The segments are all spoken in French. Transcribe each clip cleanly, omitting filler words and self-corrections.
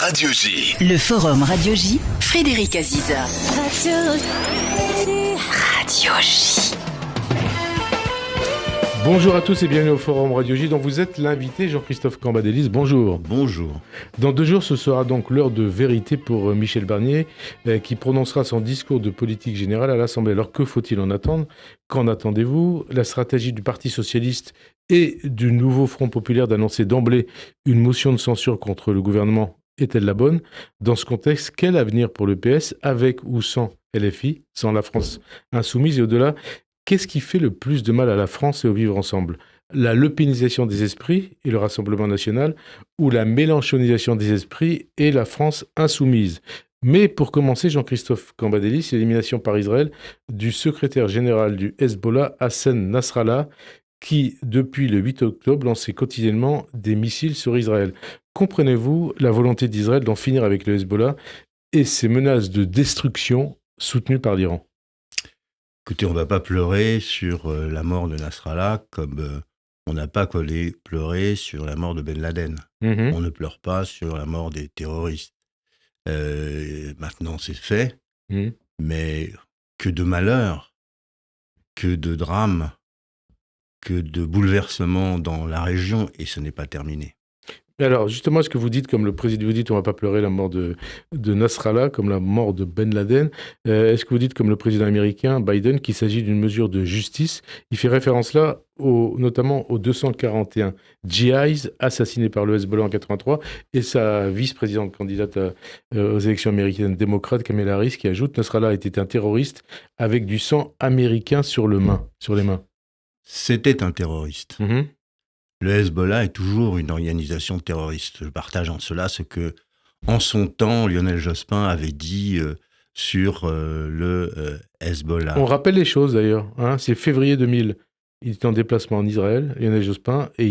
Radio J. Le Forum Radio J, Frédéric Aziza. Radio J. Bonjour à tous et bienvenue au Forum Radio J, dont vous êtes l'invité Jean-Christophe Cambadélis. Bonjour. Bonjour. Dans 2 jours, ce sera donc l'heure de vérité pour Michel Barnier, qui prononcera son discours de politique générale à l'Assemblée. Alors que faut-il en attendre ? Qu'en attendez-vous ? La stratégie du Parti socialiste et du nouveau Front populaire d'annoncer d'emblée une motion de censure contre le gouvernement est-elle la bonne ? Dans ce contexte, quel avenir pour le PS, avec ou sans LFI, sans la France insoumise ? Et au-delà, qu'est-ce qui fait le plus de mal à la France et au vivre ensemble ? La lepénisation des esprits et le Rassemblement national, ou la mélenchonisation des esprits et la France insoumise ? Mais pour commencer, Jean-Christophe Cambadélis, l'élimination par Israël du secrétaire général du Hezbollah, Hassan Nasrallah, qui, depuis le 8 octobre, lançait quotidiennement des missiles sur Israël. Comprenez-vous la volonté d'Israël d'en finir avec le Hezbollah et ses menaces de destruction soutenues par l'Iran ? Écoutez, on ne va pas pleurer sur la mort de Nasrallah comme on n'a pas pleuré sur la mort de Ben Laden. On ne pleure pas sur la mort des terroristes. Maintenant, c'est fait, mais que de malheur, que de drame, que de bouleversement dans la région, et ce n'est pas terminé. Alors, justement, est-ce que vous dites, comme le président, vous dites on ne va pas pleurer la mort de Nasrallah, comme la mort de Ben Laden, est-ce que vous dites, comme le président américain Biden, qu'il s'agit d'une mesure de justice ? Il fait référence là, notamment aux 241 GIs assassinés par le Hezbollah en 1983, et sa vice-présidente candidate aux élections américaines démocrates, Kamala Harris, qui ajoute « Nasrallah était un terroriste avec du sang américain sur les mains ». C'était un terroriste. Le Hezbollah est toujours une organisation terroriste. Je partage en cela ce que, en son temps, Lionel Jospin avait dit sur le Hezbollah. On rappelle les choses d'ailleurs. C'est février 2000. Il est en déplacement en Israël, Lionel Jospin, et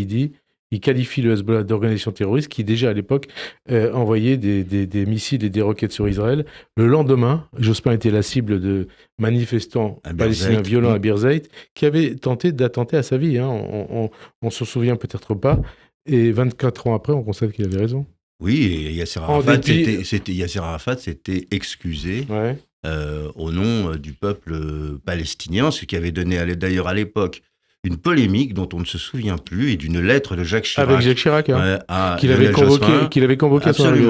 il qualifie le Hezbollah d'organisation terroriste qui, déjà à l'époque, envoyait des missiles et des roquettes sur Israël. Le lendemain, Jospin était la cible de manifestants palestiniens violents à Birzeit qui avaient tenté d'attenter à sa vie. On s'en souvient peut-être pas. Et 24 ans après, on constate qu'il avait raison. Oui, et Yasser Arafat s'était excusé au nom du peuple palestinien, ce qui avait donné d'ailleurs à l'époque une polémique dont on ne se souvient plus, et d'une lettre de Jacques Chirac. Avec Jacques Chirac, qu'il avait convoqué à son arrivée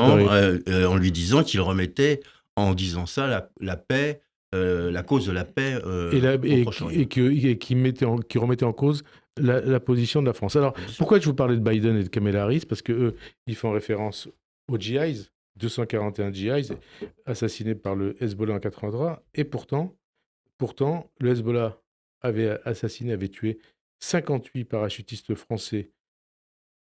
en lui disant qu'il remettait, en disant ça, la paix, la cause de la paix et qui remettait en cause la position de la France. Alors, pourquoi je vous parlais de Biden et de Kamala Harris ? Parce qu'eux, ils font référence aux GIs, 241 GIs assassinés par le Hezbollah en 1983, et pourtant, le Hezbollah avait tué 58 parachutistes français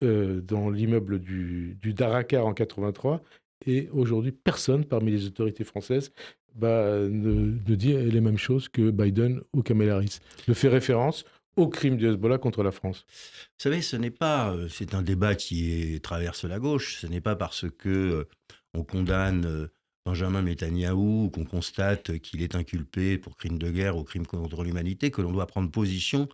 dans l'immeuble du Darakar en 1983. Et aujourd'hui, personne parmi les autorités françaises ne dit les mêmes choses que Biden ou Kamala Harris. Ne fait référence au crime du Hezbollah contre la France. Vous savez, c'est un débat qui traverse la gauche. Ce n'est pas parce que on condamne Benjamin Netanyahou, qu'on constate qu'il est inculpé pour crimes de guerre ou crimes contre l'humanité, que l'on doit prendre position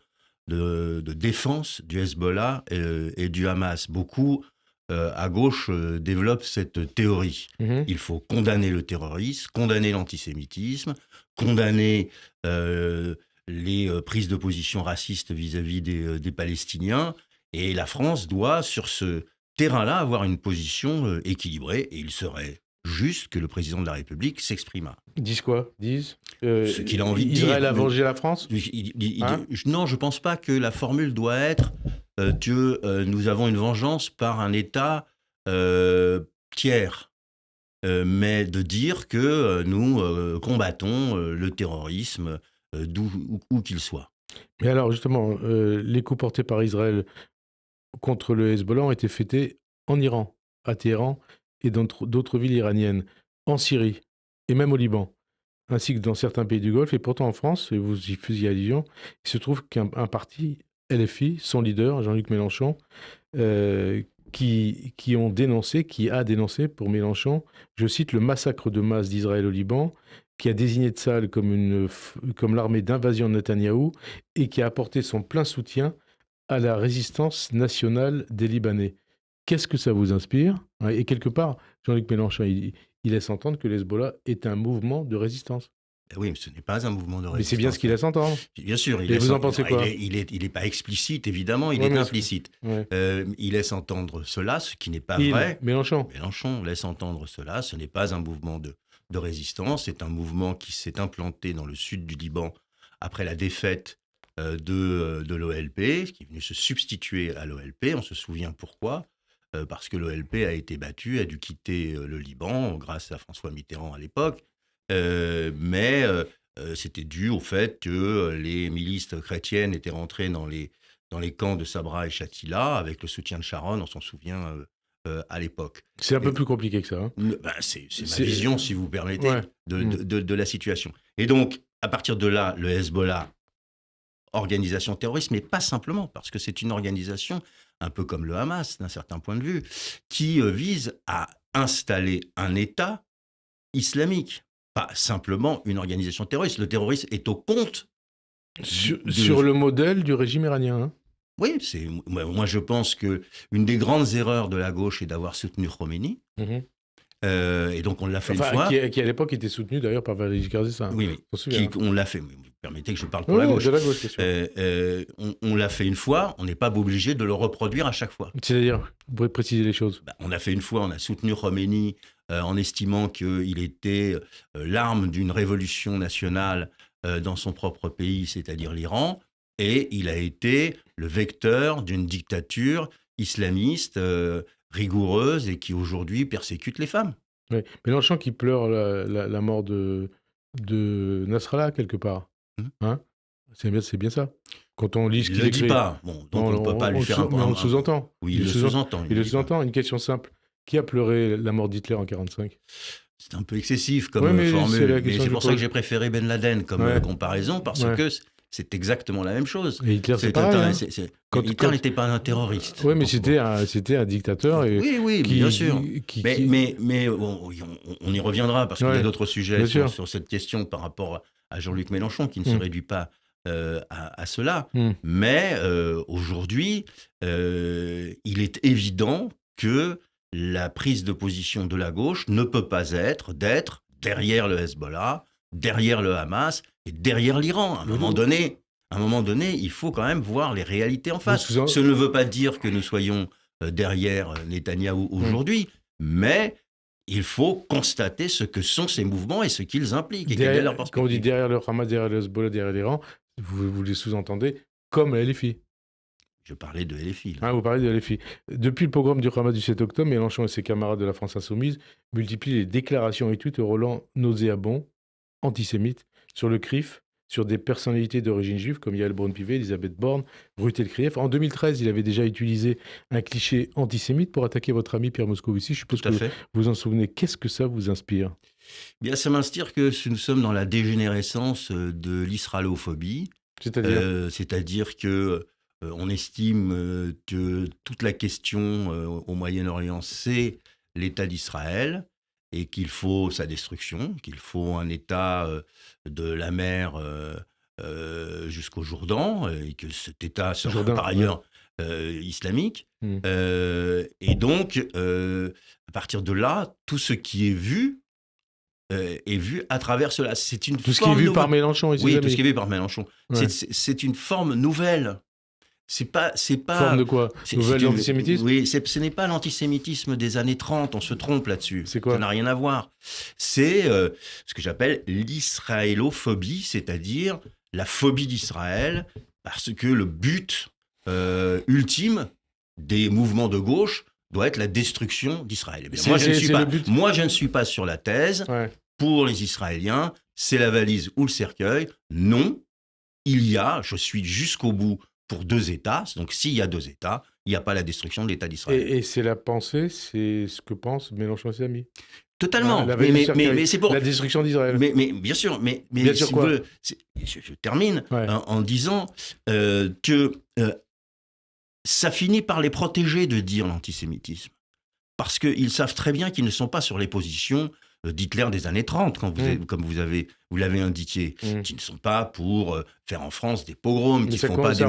de défense du Hezbollah et du Hamas. Beaucoup, à gauche, développent cette théorie. Il faut condamner le terrorisme, condamner l'antisémitisme, condamner les prises de position racistes vis-à-vis des Palestiniens. Et la France doit, sur ce terrain-là, avoir une position équilibrée, et il serait juste que le président de la République s'exprima. Disent quoi ? Ce qu'il a envie de dire. Israël a vengé la France ? Non, je ne pense pas que la formule doit être que nous avons une vengeance par un État tiers, mais de dire que nous combattons le terrorisme où qu'il soit. Mais alors justement, les coups portés par Israël contre le Hezbollah ont été fêtés en Iran, à Téhéran, et dans d'autres villes iraniennes, en Syrie et même au Liban, ainsi que dans certains pays du Golfe. Et pourtant en France, et vous y faisiez allusion, il se trouve qu'un parti, LFI, son leader, Jean-Luc Mélenchon, qui a dénoncé pour Mélenchon, je cite, le massacre de masse d'Israël au Liban, qui a désigné Tsahal comme l'armée d'invasion de Netanyahou et qui a apporté son plein soutien à la résistance nationale des Libanais. qu'est-ce que ça vous inspire? Et quelque part, Jean-Luc Mélenchon, il laisse entendre que l'Hezbollah est un mouvement de résistance. Oui, mais ce n'est pas un mouvement de résistance. Mais c'est bien ce qu'il laisse entendre. Bien sûr. Et vous en pensez quoi? Il est pas explicite, évidemment, il Ouais, est mais implicite. Ouais. Il laisse entendre cela, ce qui n'est pas vrai. Mélenchon. Mélenchon laisse entendre cela. Ce n'est pas un mouvement de résistance. C'est un mouvement qui s'est implanté dans le sud du Liban après la défaite de l'OLP, qui est venu se substituer à l'OLP. On se souvient pourquoi. Parce que l'OLP a été battu, a dû quitter le Liban grâce à François Mitterrand à l'époque. Mais c'était dû au fait que les milices chrétiennes étaient rentrées dans les camps de Sabra et Shatila avec le soutien de Sharon, on s'en souvient à l'époque. C'est un peu plus compliqué que ça. Hein. C'est ma vision, si vous permettez, Ouais. de la situation. Et donc, à partir de là, le Hezbollah, organisation terroriste, mais pas simplement, parce que c'est une organisation, un peu comme le Hamas, d'un certain point de vue, qui vise à installer un État islamique. Pas simplement une organisation terroriste. Le terrorisme est au compte. Sur le modèle du régime iranien. Hein. Oui, moi je pense qu'une des grandes erreurs de la gauche est d'avoir soutenu Khomeini. Et donc on l'a fait une fois. Qui à l'époque était soutenu d'ailleurs par Valéry Giscard d'Estaing. Oui, mais on l'a fait. Vous permettez que je parle pour la gauche. De la gauche, c'est sûr. On l'a fait une fois, on n'est pas obligé de le reproduire à chaque fois. C'est-à-dire, vous pourrez préciser les choses. On a fait une fois, on a soutenu Khomeini en estimant qu'il était l'arme d'une révolution nationale dans son propre pays, c'est-à-dire l'Iran, et il a été le vecteur d'une dictature islamiste rigoureuse et qui aujourd'hui persécute les femmes. Oui. Mélenchon qui pleure la mort de Nasrallah quelque part. Hein, c'est bien ça. Quand on lit ce qu'il écrit. Il ne le dit pas. Bon, donc on ne peut pas lui faire un point. Mais on le sous-entend. Oui, il le sous-entend. Il le sous-entend. Une question simple. Qui a pleuré la mort d'Hitler en 1945 ? C'est un peu excessif comme formule. Mais c'est pour ça que j'ai préféré Ben Laden comme comparaison, parce que c'est exactement la même chose. Et Hitler, c'est pareil. Hitler n'était pas un terroriste. Oui, mais c'était un dictateur. Et oui, bien sûr. Mais bon, on y reviendra, parce qu'il y a d'autres sujets sur cette question par rapport à Jean-Luc Mélenchon, qui ne se réduit pas à cela. Mais aujourd'hui, il est évident que la prise de position de la gauche ne peut pas être d'être derrière le Hezbollah, derrière le Hamas et derrière l'Iran. À un moment donné, il faut quand même voir les réalités en face. Ce ne veut pas dire que nous soyons derrière Netanyahou aujourd'hui, mais il faut constater ce que sont ces mouvements et ce qu'ils impliquent. Et quelle est leur perspective. Quand on dit derrière le Hamas, derrière le Hezbollah, derrière l'Iran, vous les sous-entendez comme la LFI. Je parlais de LFI. Vous parlez de LFI. Depuis le pogrom du Hamas du 7 octobre, Mélenchon et ses camarades de la France Insoumise multiplient les déclarations et tweets Roland nauséabonds, antisémites, sur le CRIF, sur des personnalités d'origine juive comme Yael Braun-Pivet, Elisabeth Borne, Ruth Elkrief. En 2013, il avait déjà utilisé un cliché antisémite pour attaquer votre ami Pierre Moscovici. Je suppose que vous vous en souvenez. Qu'est-ce que ça vous inspire ? Bien, ça m'inspire que nous sommes dans la dégénérescence de l'israélophobie. C'est-à-dire que on estime que toute la question au Moyen-Orient, c'est l'État d'Israël et qu'il faut sa destruction, qu'il faut un État de la mer jusqu'au Jourdain et que cet État sera par ailleurs islamique. Et donc, à partir de là, tout ce qui est vu à travers cela. C'est une tout ce qui est vu par Mélenchon et ses amis. Oui, tout ce qui est vu par Mélenchon. Ouais. C'est une forme nouvelle. C'est pas forme de quoi? Nouvelle antisémitisme? Oui, ce n'est pas l'antisémitisme des années 30, on se trompe là-dessus. C'est quoi? Ça n'a rien à voir. C'est ce que j'appelle l'israélophobie, c'est-à-dire la phobie d'Israël, parce que le but ultime des mouvements de gauche doit être la destruction d'Israël. Moi, je ne suis pas sur la thèse. Ouais. Pour les Israéliens, c'est la valise ou le cercueil. Non, je suis jusqu'au bout pour 2 États. Donc, s'il y a 2 États, il n'y a pas la destruction de l'État d'Israël. Et c'est la pensée, c'est ce que pense Mélenchon et ses amis. Totalement. Mais c'est pour la destruction d'Israël. Mais bien sûr. Mais bien sûr, si vous voulez, je termine en disant que ça finit par les protéger de dire l'antisémitisme. Parce qu'ils savent très bien qu'ils ne sont pas sur les positions d'Hitler des années 30, comme vous l'avez indiqué, qui ne sont pas pour faire en France des pogroms, qui ne font pas des...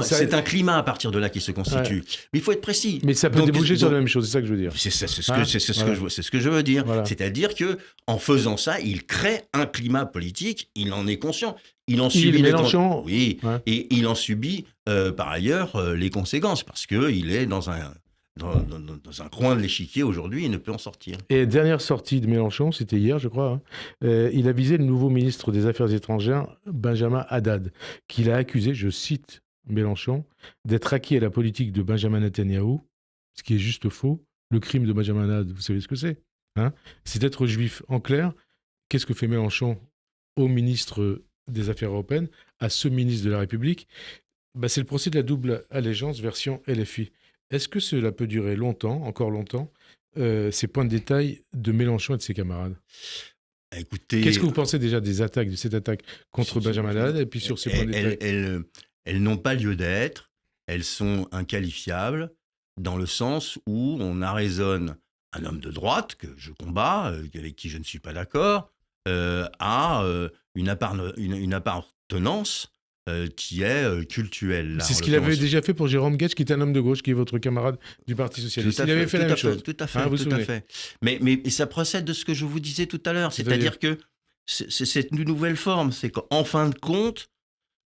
C'est un climat à partir de là qui se constitue. Mais il faut être précis. Mais ça peut déboucher sur la même chose, c'est ça que je veux dire. C'est ce que je veux dire. Voilà. C'est-à-dire qu'en faisant ça, il crée un climat politique, il en est conscient. Il en subit Mélenchon. Oui, et il en subit par ailleurs les conséquences, parce qu'il est dans un coin de l'échiquier aujourd'hui, il ne peut en sortir. Et dernière sortie de Mélenchon, c'était hier, je crois, il a visé le nouveau ministre des Affaires étrangères, Benjamin Haddad, qu'il a accusé, je cite Mélenchon, d'être acquis à la politique de Benjamin Netanyahou, ce qui est juste faux. Le crime de Benjamin Haddad, vous savez ce que c'est, c'est d'être juif. En clair, qu'est-ce que fait Mélenchon au ministre des Affaires européennes, à ce ministre de la République? C'est le procès de la double allégeance version LFI. Est-ce que cela peut durer longtemps, encore longtemps, ces points de détail de Mélenchon et de ses camarades? Écoutez, qu'est-ce que vous pensez déjà de cette attaque contre Benjamin Haddad et puis sur ces points de détail? Elles n'ont pas lieu d'être, elles sont inqualifiables, dans le sens où on arraisonne un homme de droite, que je combats, avec qui je ne suis pas d'accord, à une appartenance qui est culturelle. C'est ce qu'il avait déjà fait pour Jérôme Guedj, qui est un homme de gauche, qui est votre camarade du Parti Socialiste. Il avait fait la même chose. Tout à fait. Mais ça procède de ce que je vous disais tout à l'heure. C'est-à-dire que c'est une nouvelle forme. C'est qu'en fin de compte,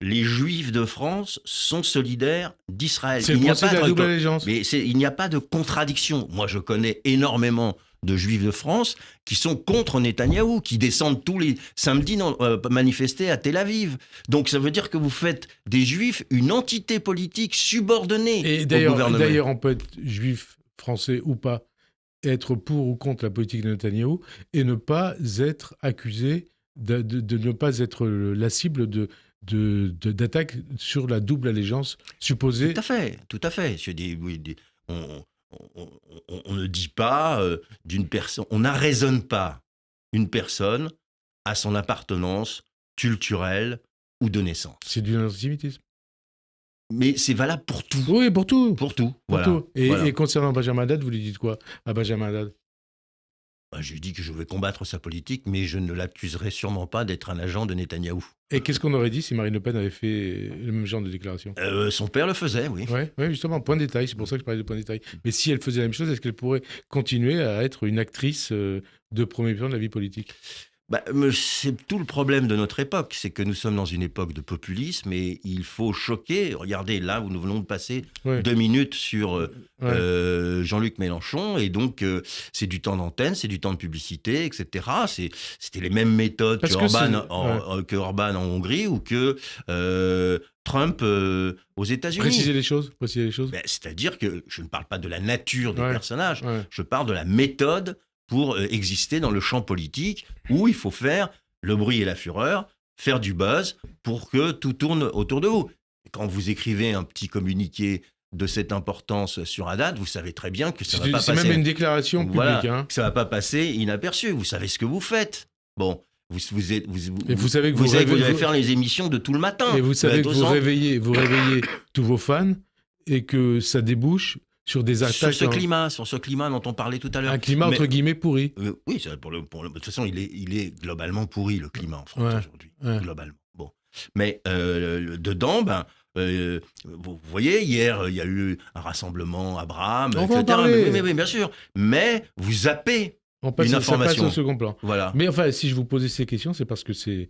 les Juifs de France sont solidaires d'Israël. C'est le procès de la double allégeance. Mais il n'y a pas de contradiction. Moi, je connais énormément de Juifs de France qui sont contre Netanyahou, qui descendent tous les samedis manifester à Tel Aviv. Donc ça veut dire que vous faites des Juifs une entité politique subordonnée au gouvernement. D'ailleurs, on peut être juif, français ou pas, être pour ou contre la politique de Netanyahou et ne pas être accusé de ne pas être la cible d'attaque sur la double allégeance supposée. Tout à fait. On ne dit pas d'une personne, on n'arraisonne pas une personne à son appartenance culturelle ou de naissance. C'est du antisémitisme. Mais c'est valable pour tout. Oui, pour tout. Pour tout. Et concernant Benjamin Haddad, vous lui dites quoi à Benjamin Haddad? Je lui dis que je vais combattre sa politique, mais je ne l'accuserai sûrement pas d'être un agent de Netanyahou. Et qu'est-ce qu'on aurait dit si Marine Le Pen avait fait le même genre de déclaration? Son père le faisait, oui. Oui, justement, point de détail, c'est pour ça que je parlais de point de détail. Mais si elle faisait la même chose, est-ce qu'elle pourrait continuer à être une actrice de premier plan de la vie politique? C'est tout le problème de notre époque, c'est que nous sommes dans une époque de populisme et il faut choquer. Regardez, là, nous venons de passer 2 minutes sur Jean-Luc Mélenchon, et donc c'est du temps d'antenne, c'est du temps de publicité, etc. C'était les mêmes méthodes que Orban en Hongrie ou que Trump aux États-Unis. Précisez les choses. C'est-à-dire que je ne parle pas de la nature des personnages, je parle de la méthode pour exister dans le champ politique où il faut faire le bruit et la fureur, faire du buzz pour que tout tourne autour de vous. Quand vous écrivez un petit communiqué de cette importance sur Haddad, vous savez très bien que ça ne va pas passer. C'est même une déclaration publique. Voilà, que ça ne va pas passer inaperçu. Vous savez ce que vous faites. Bon, vous savez que vous allez faire les émissions de tout le matin. Et vous savez que vous réveillez tous vos fans et que ça débouche sur des attaques. Sur ce climat dont on parlait tout à l'heure. Un climat entre guillemets pourri. Oui, de toute façon, il est globalement pourri, le climat en France aujourd'hui. Globalement. Bon. Mais dedans, vous voyez, hier, il y a eu un rassemblement Abraham, etc. Mais bien sûr. Mais vous zappez une information. Ça passe au second plan. Voilà. Mais enfin, si je vous posais ces questions, c'est parce que c'est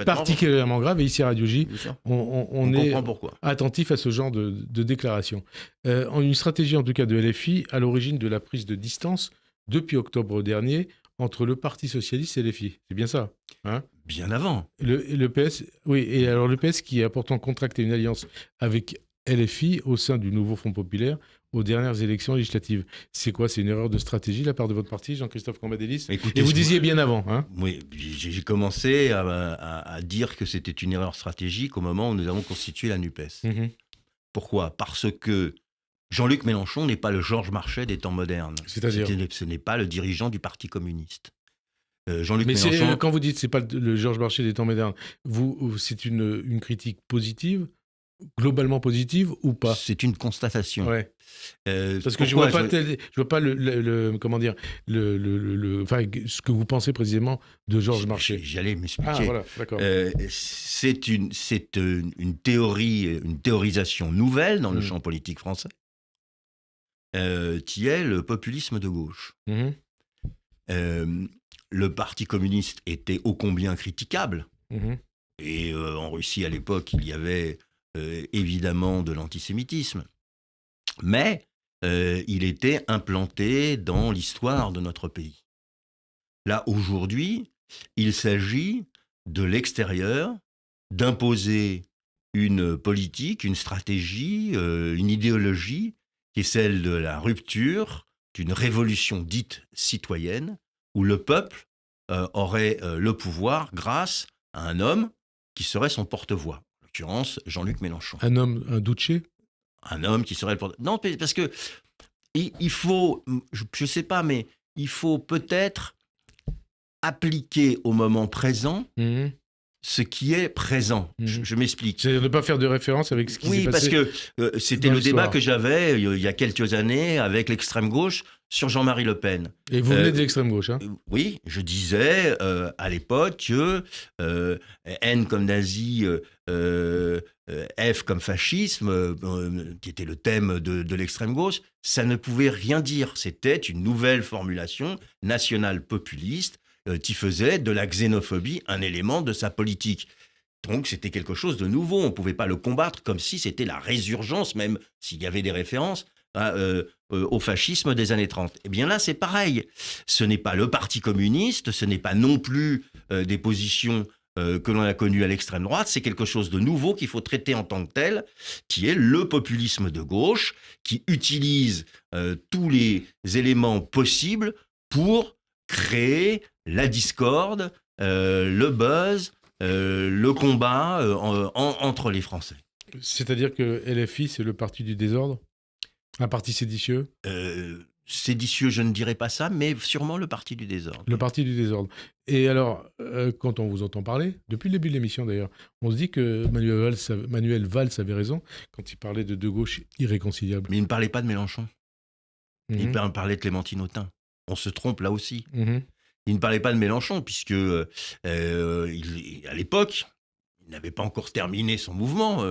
particulièrement grave. Et ici à Radio J, on est attentif à ce genre de déclaration. Une stratégie, en tout cas de LFI, à l'origine de la prise de distance depuis octobre dernier entre le Parti Socialiste et LFI. C'est bien ça, Bien avant. Le PS, oui. Et alors le PS qui a pourtant contracté une alliance avec LFI au sein du nouveau Front Populaire aux dernières élections législatives. C'est quoi? C'est une erreur de stratégie de la part de votre parti, Jean-Christophe Cambadélis? Et vous disiez bien avant. Oui, j'ai commencé à dire que c'était une erreur stratégique au moment où nous avons constitué la NUPES. Pourquoi? Parce que Jean-Luc Mélenchon n'est pas le Georges Marchais des temps modernes. C'est-à-dire ce n'est pas le dirigeant du Parti communiste. Jean-Luc Mélenchon... quand vous dites que ce n'est pas le Georges Marchais des temps modernes, c'est une critique positive globalement positive ou pas? C'est une constatation. Ouais. Parce que je vois pas comment dire, enfin, ce que vous pensez précisément de Georges Marchais. J'allais m'expliquer. Ah, voilà, d'accord. C'est une théorisation nouvelle dans le champ politique français, qui est le populisme de gauche. Le Parti communiste était ô combien critiquable, et en Russie à l'époque, il y avait évidemment de l'antisémitisme, mais il était implanté dans l'histoire de notre pays. Là, aujourd'hui, il s'agit de l'extérieur, d'imposer une politique, une stratégie, une idéologie qui est celle de la rupture, d'une révolution dite citoyenne, où le peuple aurait le pouvoir grâce à un homme qui serait son porte-voix. En l'occurrence, Jean-Luc Mélenchon. Un homme, un Duce? Un homme qui serait le porte-voix. Non, parce que il faut, je ne sais pas, mais il faut peut-être appliquer au moment présent ce qui est présent. Je m'explique. C'est ne pas faire de référence avec ce qui s'est passé. Oui, parce que c'était le débat que j'avais il y a quelques années avec l'extrême gauche sur Jean-Marie Le Pen. Et vous venez de l'extrême gauche, hein? Oui, je disais à l'époque que N comme nazi, F comme fascisme, qui était le thème de l'extrême gauche, ça ne pouvait rien dire. C'était une nouvelle formulation nationale populiste qui faisait de la xénophobie un élément de sa politique. Donc c'était quelque chose de nouveau, on ne pouvait pas le combattre comme si c'était la résurgence, même s'il y avait des références au fascisme des années 30. Eh bien là, c'est pareil. Ce n'est pas le Parti communiste, ce n'est pas non plus des positions que l'on a connues à l'extrême droite, c'est quelque chose de nouveau qu'il faut traiter en tant que tel, qui est le populisme de gauche, qui utilise tous les éléments possibles pour créer la discorde, le buzz, le combat entre les Français. C'est-à-dire que LFI, c'est le parti du désordre? Un parti séditieux? Séditieux, je ne dirais pas ça, mais sûrement le parti du désordre. Le parti du désordre. Et alors, quand on vous entend parler, depuis le début de l'émission d'ailleurs, on se dit que Manuel Valls avait raison quand il parlait de deux gauches irréconciliables. Mais il ne parlait pas de Mélenchon. Il parlait de Clémentine Autain. On se trompe là aussi. Il ne parlait pas de Mélenchon, puisque à l'époque, il n'avait pas encore terminé son mouvement,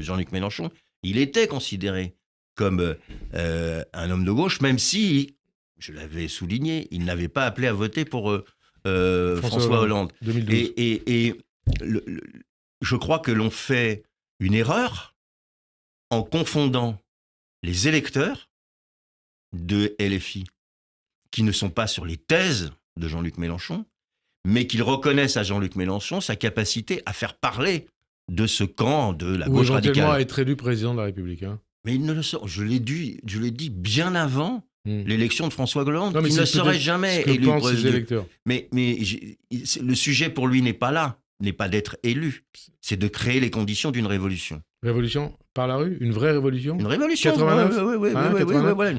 Jean-Luc Mélenchon. Il était considéré comme un homme de gauche, même si, je l'avais souligné, il n'avait pas appelé à voter pour François Hollande. 2012. Et je crois que l'on fait une erreur en confondant les électeurs de LFI, qui ne sont pas sur les thèses de Jean-Luc Mélenchon, mais qu'ils reconnaissent à Jean-Luc Mélenchon sa capacité à faire parler de ce camp de la gauche radicale. Ou éventuellement à être élu président de la République. Hein. Mais il ne le sera. Je l'ai dit bien avant l'élection de François Hollande. Non, il ne serait jamais élu président. Mais le sujet pour lui n'est pas là, n'est pas d'être élu. C'est de créer les conditions d'une révolution. Révolution par la rue? Une vraie révolution? Une révolution. 89? Oui.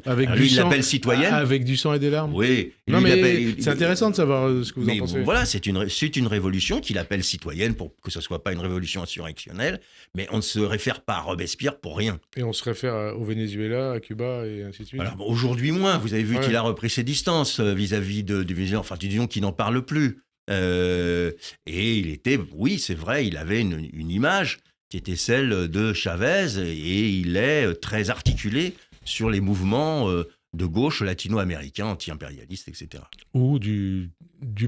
Avec lui, il l'appelle citoyenne. Avec du sang et des larmes? Oui. Non, mais c'est intéressant de savoir ce que vous en pensez. Voilà, c'est une révolution qu'il appelle citoyenne pour que ce ne soit pas une révolution insurrectionnelle, mais on ne se réfère pas à Robespierre pour rien. Et on se réfère au Venezuela, à Cuba et ainsi de suite. Alors, aujourd'hui moins, vous avez vu qu'il a repris ses distances vis-à-vis disons qu'il n'en parle plus. Et il était, oui, c'est vrai, il avait une image qui était celle de Chavez, et il est très articulé sur les mouvements de gauche latino-américains, anti-impérialistes, etc. Ou du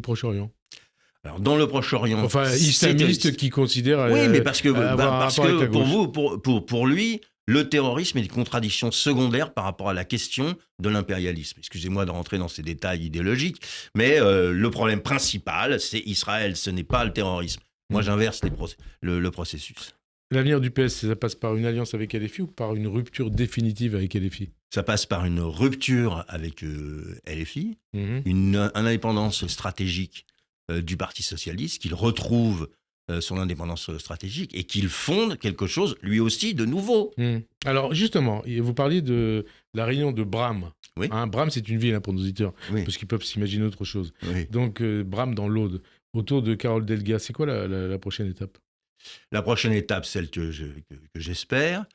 Proche-Orient. Alors, dans le Proche-Orient... Enfin, islamiste qui considère... Oui, mais parce que pour lui, le terrorisme est une contradiction secondaire par rapport à la question de l'impérialisme. Excusez-moi de rentrer dans ces détails idéologiques, mais le problème principal, c'est Israël, ce n'est pas le terrorisme. Moi, j'inverse le processus. L'avenir du PS, ça passe par une alliance avec LFI ou par une rupture définitive avec LFI? Ça passe par une rupture avec LFI, une indépendance stratégique du Parti socialiste, qu'il retrouve son indépendance stratégique et qu'il fonde quelque chose, lui aussi, de nouveau. Alors, justement, vous parliez de la réunion de Bram. Oui. Bram, c'est une ville pour nos auditeurs, parce qu'ils peuvent s'imaginer autre chose. Donc, Bram dans l'Aude, autour de Carole Delga, c'est quoi la prochaine étape? La prochaine étape, celle que j'espère,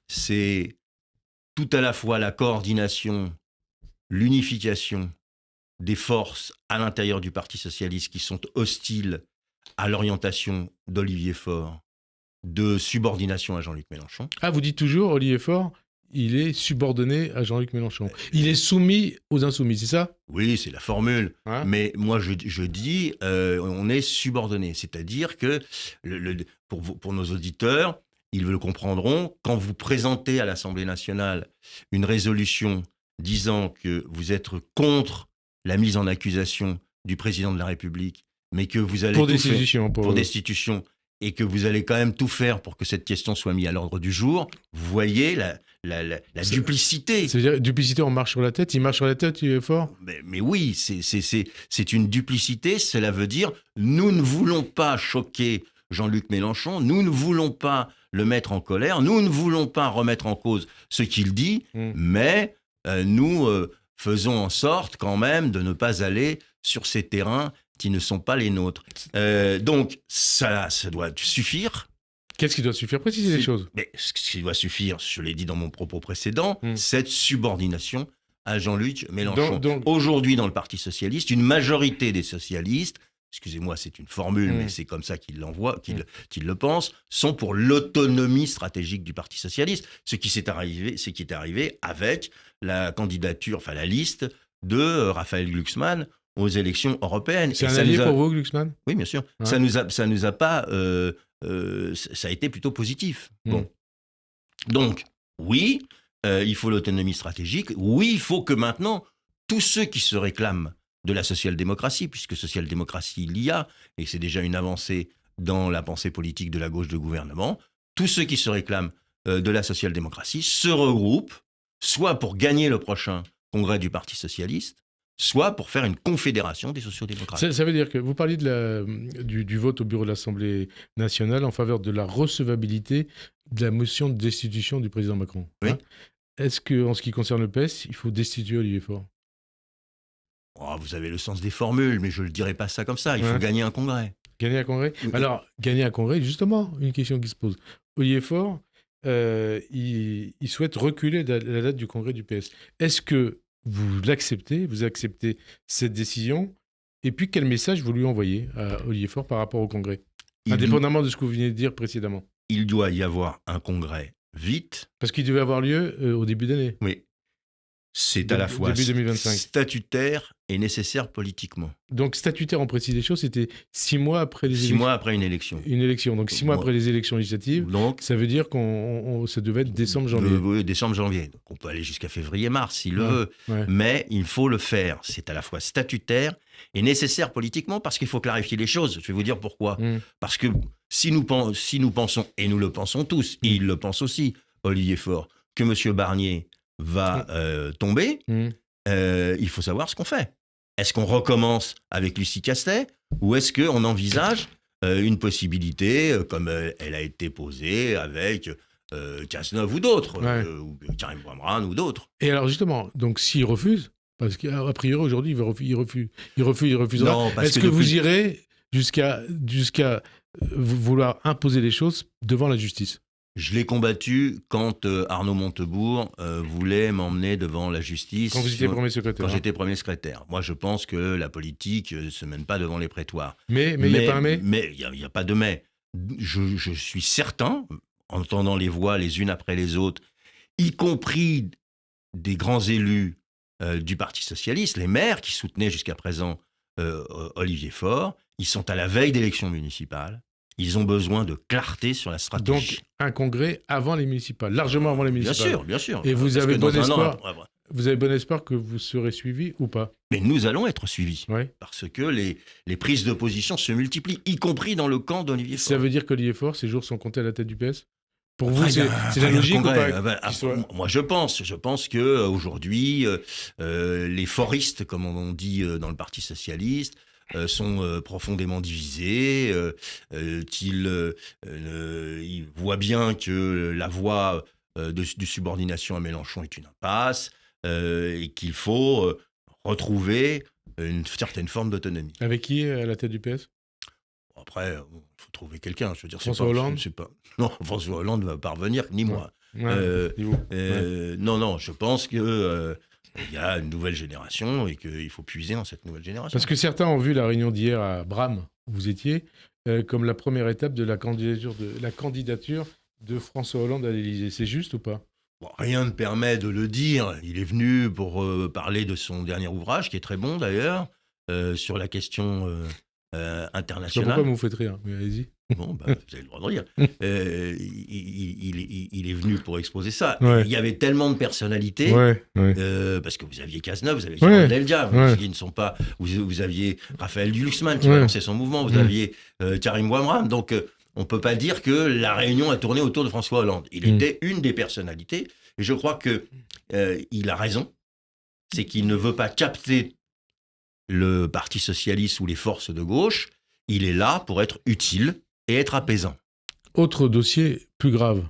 c'est tout à la fois la coordination, l'unification des forces à l'intérieur du Parti socialiste qui sont hostiles à l'orientation d'Olivier Faure, de subordination à Jean-Luc Mélenchon. Ah, vous dites toujours, Olivier Faure, il est subordonné à Jean-Luc Mélenchon. Il est soumis aux insoumis, c'est ça? Oui, c'est la formule. Hein? Mais moi, je dis, on est subordonné. C'est-à-dire que, pour nos auditeurs, ils le comprendront, quand vous présentez à l'Assemblée nationale une résolution disant que vous êtes contre la mise en accusation du président de la République, mais que vous allez Pour tout faire destitution. pour destitution, et que vous allez quand même tout faire pour que cette question soit mise à l'ordre du jour, vous voyez la duplicité. C'est-à-dire, duplicité, on marche sur la tête. Il marche sur la tête, il est fort. Mais oui, c'est une duplicité. Cela veut dire, nous ne voulons pas choquer Jean-Luc Mélenchon, nous ne voulons pas le mettre en colère, nous ne voulons pas remettre en cause ce qu'il dit, mais nous faisons en sorte quand même de ne pas aller sur ces terrains qui ne sont pas les nôtres. Donc, ça doit suffire. Qu'est-ce qui doit suffire? Préciser les choses. Mais ce qui doit suffire, je l'ai dit dans mon propos précédent, cette subordination à Jean-Luc Mélenchon. Donc, aujourd'hui, dans le Parti socialiste, une majorité des socialistes, excusez-moi, c'est une formule, mais c'est comme ça qu'ils le pensent, sont pour l'autonomie stratégique du Parti socialiste. Ce qui est arrivé avec la candidature, enfin la liste de Raphaël Glucksmann aux élections européennes. C'est un allié pour vous, Glucksmann? Oui, bien sûr. Ouais. Ça nous a pas... ça a été plutôt positif. Bon. Donc, oui, il faut l'autonomie stratégique. Oui, il faut que maintenant, tous ceux qui se réclament de la social-démocratie, puisque social-démocratie il y a, et c'est déjà une avancée dans la pensée politique de la gauche de gouvernement, tous ceux qui se réclament de la social-démocratie se regroupent, soit pour gagner le prochain congrès du Parti socialiste, soit pour faire une confédération des sociaux-démocrates. Ça veut dire que vous parliez du vote au bureau de l'Assemblée nationale en faveur de la recevabilité de la motion de destitution du président Macron. Oui. Hein? Est-ce qu'en ce qui concerne le PS, il faut destituer Olivier Faure? Vous avez le sens des formules, mais je ne le dirai pas ça comme ça. Il faut gagner un congrès. Gagner un congrès? Alors, gagner un congrès, justement, une question qui se pose. Olivier Faure, il souhaite reculer la date du congrès du PS. Est-ce que vous acceptez cette décision? Et puis, quel message vous lui envoyez à Olivier Faure par rapport au congrès? Indépendamment de ce que vous venez de dire précédemment. Il doit y avoir un congrès vite. Parce qu'il devait avoir lieu au début d'année. Oui. C'est à la fois début 2025. Statutaire et nécessaire politiquement. Donc, statutaire, on précise les choses, c'était 6 mois après les élections. 6 mois après une élection. Une élection. Donc, 6 mois après les élections législatives. Donc, ça veut dire que ça devait être décembre-janvier. Oui, décembre-janvier. Donc, on peut aller jusqu'à février-mars s'il le veut. Ouais. Mais il faut le faire. C'est à la fois statutaire et nécessaire politiquement parce qu'il faut clarifier les choses. Je vais vous dire pourquoi. Parce que si nous pensons, et nous le pensons tous, et il le pense aussi, Olivier Faure, que M. Barnier va tomber, il faut savoir ce qu'on fait. Est-ce qu'on recommence avec Lucie Castet ou est-ce qu'on envisage une possibilité comme elle a été posée avec Cazeneuve ou d'autres, ou Karim Bouamran ou d'autres? Et alors justement, donc s'il refuse, parce qu'a priori aujourd'hui il refusera, non, est-ce que vous irez jusqu'à vouloir imposer les choses devant la justice? Je l'ai combattu quand Arnaud Montebourg voulait m'emmener devant la justice. Quand vous étiez premier secrétaire. Quand j'étais premier secrétaire. Moi, je pense que la politique ne se mène pas devant les prétoires. Mais il n'y a pas un mais? Mais il n'y a pas de mais. Je suis certain, en entendant les voix les unes après les autres, y compris des grands élus du Parti socialiste, les maires qui soutenaient jusqu'à présent Olivier Faure, ils sont à la veille d'élections municipales. Ils ont besoin de clarté sur la stratégie. Donc, un congrès avant les municipales, largement avant les municipales. Bien sûr. Et vous avez bon espoir que vous serez suivi ou pas? Mais nous allons être suivis. Oui. Parce que les prises de position se multiplient, y compris dans le camp d'Olivier Faure. Ça veut dire qu'Olivier Faure, ses jours sont comptés à la tête du PS? Pour vous, c'est la logique ou pas? Moi, je pense qu'aujourd'hui, les foristes, comme on dit dans le Parti socialiste, sont profondément divisés, qu'ils voient bien que la voie de subordination à Mélenchon est une impasse et qu'il faut retrouver une certaine forme d'autonomie. Avec qui à la tête du PS? Après, il faut trouver quelqu'un. Je veux dire, François Hollande Non, François Hollande ne va pas revenir, ni moi. Non, je pense que il y a une nouvelle génération et qu'il faut puiser dans cette nouvelle génération. Parce que certains ont vu la réunion d'hier à Bram, où vous étiez, comme la première étape de la candidature de François Hollande à l'Élysée. C'est juste ou pas ? Bon, rien ne permet de le dire. Il est venu pour parler de son dernier ouvrage, qui est très bon d'ailleurs, sur la question internationale. Je sais pas pourquoi vous me faites rire, mais allez-y. Bon, vous avez le droit de rire. Il est venu pour exposer ça. Ouais. Il y avait tellement de personnalités, parce que vous aviez Cazeneuve, vous aviez Cameron Deldia, qui ne sont pas... Vous aviez Raphaël Glucksmann qui a lancé son mouvement, vous aviez Karim Ouamram, donc on ne peut pas dire que la réunion a tourné autour de François Hollande. Il était une des personnalités, et je crois qu'il a raison, c'est qu'il ne veut pas capter le Parti socialiste ou les forces de gauche. Il est là pour être utile et être apaisant. Autre dossier plus grave,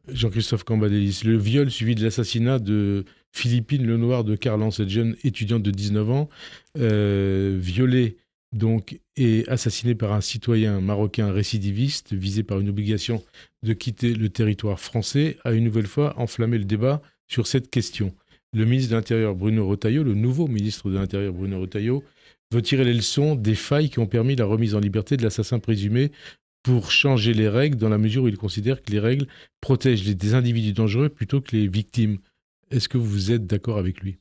Jean-Christophe Cambadélis, le viol suivi de l'assassinat de Philippine Lenoir de Carlan, cette jeune étudiante de 19 ans, violée donc et assassinée par un citoyen marocain récidiviste visé par une obligation de quitter le territoire français, a une nouvelle fois enflammé le débat sur cette question. Le ministre de l'Intérieur Bruno Retailleau, le nouveau ministre de l'Intérieur Bruno Retailleau, veut tirer les leçons des failles qui ont permis la remise en liberté de l'assassin présumé pour changer les règles dans la mesure où il considère que les règles protègent des individus dangereux plutôt que les victimes. Est-ce que vous êtes d'accord avec lui ?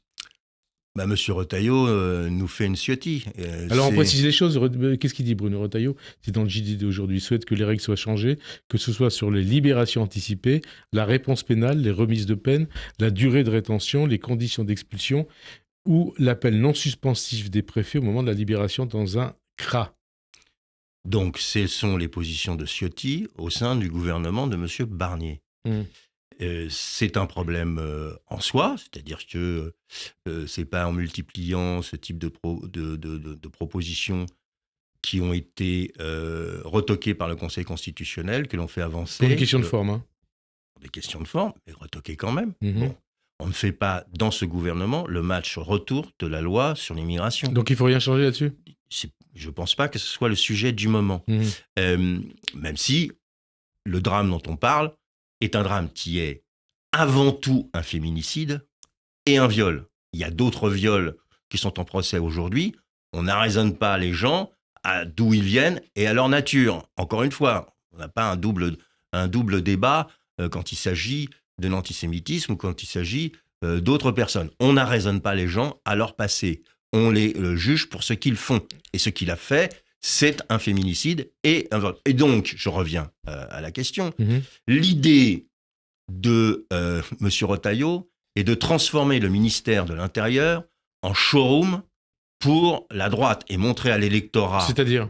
Monsieur Retailleau nous fait une ciotti. Alors on précise les choses. Qu'est-ce qu'il dit Bruno Retailleau ? C'est dans le JDD aujourd'hui. Il souhaite que les règles soient changées, que ce soit sur les libérations anticipées, la réponse pénale, les remises de peine, la durée de rétention, les conditions d'expulsion ou l'appel non suspensif des préfets au moment de la libération dans un CRA. Donc, ce sont les positions de Ciotti au sein du gouvernement de M. Barnier. C'est un problème en soi, c'est-à-dire que c'est pas en multipliant ce type de propositions qui ont été retoquées par le Conseil constitutionnel que l'on fait avancer. Pour des questions de forme. Des questions de forme, mais retoquées quand même. Bon. On ne fait pas, dans ce gouvernement, le match retour de la loi sur l'immigration. Donc il ne faut rien changer là-dessus ? Je ne pense pas que ce soit le sujet du moment. Même si le drame dont on parle est un drame qui est avant tout un féminicide et un viol. Il y a d'autres viols qui sont en procès aujourd'hui. On n'arraisonne pas les gens à d'où ils viennent et à leur nature. Encore une fois, on n'a pas un double débat quand il s'agit de l'antisémitisme ou quand il s'agit d'autres personnes. On n'arraisonne pas les gens à leur passé. On les juge pour ce qu'ils font. Et ce qu'il a fait, c'est un féminicide et un viol. Et donc, je reviens à la question. L'idée de M. Retailleau est de transformer le ministère de l'Intérieur en showroom pour la droite et montrer à l'électorat... C'est-à-dire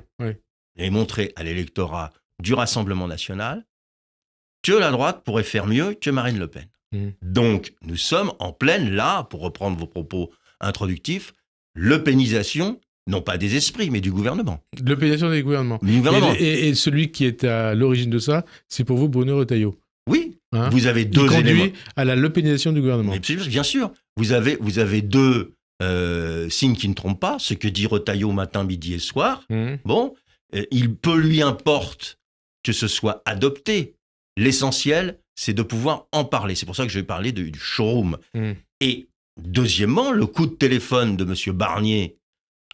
et montrer à l'électorat du Rassemblement national que la droite pourrait faire mieux que Marine Le Pen. Donc, nous sommes en pleine, là, pour reprendre vos propos introductifs, l'eupénisation, non pas des esprits, mais du gouvernement. L'eupénisation des gouvernements. Et celui qui est à l'origine de ça, c'est pour vous Bruno Retailleau. Oui, vous avez deux éléments. Il conduit à la l'eupénisation du gouvernement. Mais bien sûr, vous avez deux signes qui ne trompent pas, ce que dit Retailleau matin, midi et soir. Bon, il peu lui importe que ce soit adopté. L'essentiel, c'est de pouvoir en parler. C'est pour ça que je vais parler du showroom. Et deuxièmement, le coup de téléphone de M. Barnier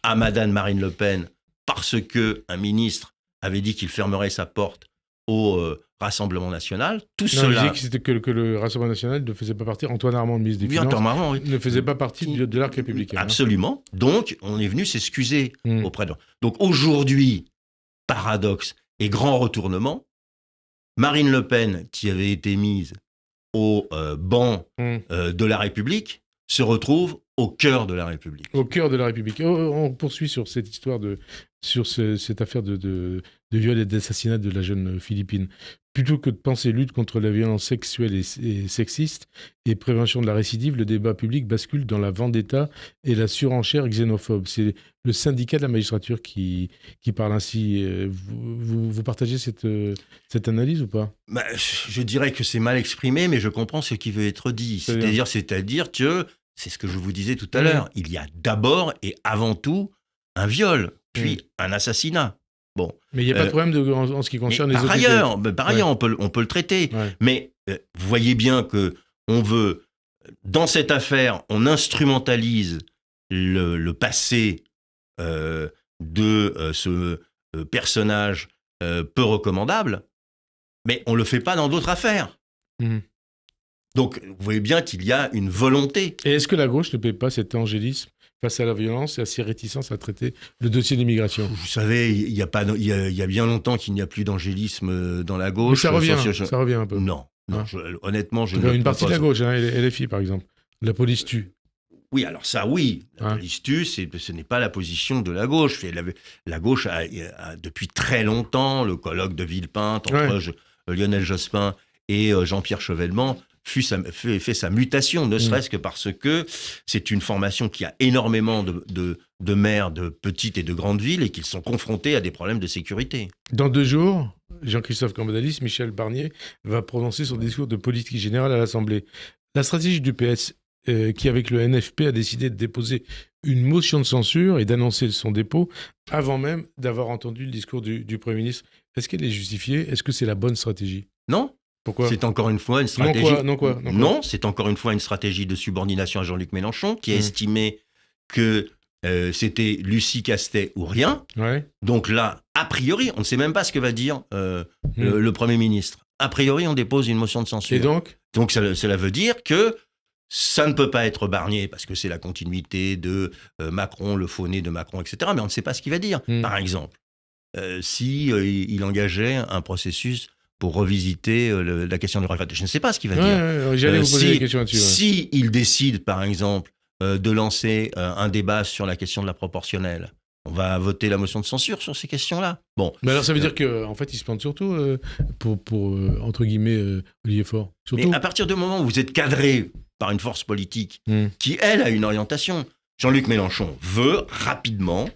à Madame Marine Le Pen, parce qu'un ministre avait dit qu'il fermerait sa porte au Rassemblement national, cela... Je disais que le Rassemblement national ne faisait pas partie, Antoine Armand, le ministre des Finances, ne faisait pas partie de l'arc républicain. Absolument. Donc, on est venu s'excuser auprès de... Donc, aujourd'hui, paradoxe et grand retournement, Marine Le Pen, qui avait été mise au banc de la République, se retrouve au cœur de la République. Au cœur de la République. On poursuit sur cette histoire cette affaire de viol et d'assassinat de la jeune Philippine. Plutôt que de penser lutte contre la violence sexuelle et sexiste et prévention de la récidive, le débat public bascule dans la vendetta et la surenchère xénophobe. C'est le syndicat de la magistrature qui parle ainsi. Vous partagez cette analyse ou pas ? Je dirais que c'est mal exprimé, mais je comprends ce qui veut être dit. C'est-à-dire que, c'est ce que je vous disais tout à l'heure, il y a d'abord et avant tout un viol, puis un assassinat. Bon. Mais il n'y a pas de problème en ce qui concerne les par autres ailleurs, ETF. par ailleurs, on peut le traiter. Ouais. Mais vous voyez bien que on veut, dans cette affaire, on instrumentalise le passé de ce personnage peu recommandable, mais on ne le fait pas dans d'autres affaires. Mhm. Donc, vous voyez bien qu'il y a une volonté. Et est-ce que la gauche ne paie pas cet angélisme face à la violence et à ses réticences à traiter le dossier d'immigration? Vous savez, il y a bien longtemps qu'il n'y a plus d'angélisme dans la gauche. Mais ça revient un peu. Non, Hein? honnêtement, je ne Une peux partie pas de la ça. gauche, hein, LFI par exemple. La police tue. Oui, alors ça, oui. La Hein? police tue, ce n'est pas la position de la gauche. La gauche a depuis très longtemps, le colloque de Villepinte entre Lionel Jospin et Jean-Pierre Chevènement fait sa mutation, ne serait-ce que parce que c'est une formation qui a énormément de maires de petites et de grandes villes et qu'ils sont confrontés à des problèmes de sécurité. Dans 2 jours, Jean-Christophe Cambadélis, Michel Barnier va prononcer son discours de politique générale à l'Assemblée. La stratégie du PS, qui avec le NFP a décidé de déposer une motion de censure et d'annoncer son dépôt avant même d'avoir entendu le discours du Premier ministre, est-ce qu'elle est justifiée? Est-ce que c'est la bonne stratégie? Non. Pourquoi? C'est encore une fois une stratégie. Non, c'est encore une fois une stratégie de subordination à Jean-Luc Mélenchon qui a estimé que c'était Lucie Castet ou rien. Ouais. Donc là, a priori, on ne sait même pas ce que va dire le Premier ministre. A priori, on dépose une motion de censure. Et donc cela veut dire que ça ne peut pas être Barnier parce que c'est la continuité de Macron, le faux nez de Macron, etc. Mais on ne sait pas ce qu'il va dire. Par exemple, il engageait un processus pour revisiter la question du retraite. Je ne sais pas ce qu'il va dire. J'allais vous poser des questions là-dessus. Si il décide, par exemple, de lancer un débat sur la question de la proportionnelle, on va voter la motion de censure sur ces questions-là. Bon. Mais alors ça veut dire qu'en fait, il se plante surtout pour entre guillemets, Olivier Faure. Surtout. Mais à partir du moment où vous êtes cadré par une force politique qui, elle, a une orientation, Jean-Luc Mélenchon veut rapidement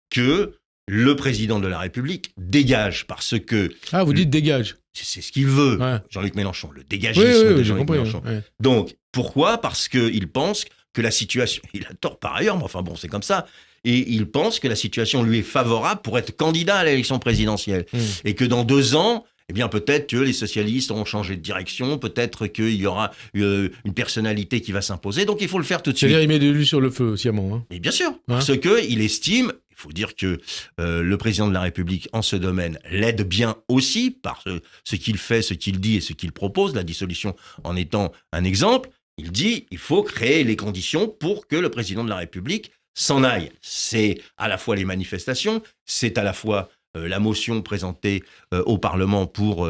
que le président de la République dégage parce que... Ah, vous dites dégage. C'est ce qu'il veut, Jean-Luc Mélenchon, le dégagisme de Jean-Luc Mélenchon. Ouais. Donc, pourquoi ? Parce qu'il pense que la situation... Il a tort par ailleurs, mais enfin bon, c'est comme ça. Et il pense que la situation lui est favorable pour être candidat à l'élection présidentielle. Et que dans 2 ans... Eh bien, peut-être que les socialistes auront changé de direction, peut-être qu'il y aura une personnalité qui va s'imposer, donc il faut le faire tout de suite. C'est-à-dire, il met de l'huile sur le feu, sciemment. Hein. Et bien sûr, parce qu'il estime, il faut dire que le président de la République, en ce domaine, l'aide bien aussi par ce qu'il fait, ce qu'il dit et ce qu'il propose, la dissolution en étant un exemple. Il dit, il faut créer les conditions pour que le président de la République s'en aille. C'est à la fois les manifestations, c'est à la fois... la motion présentée au Parlement pour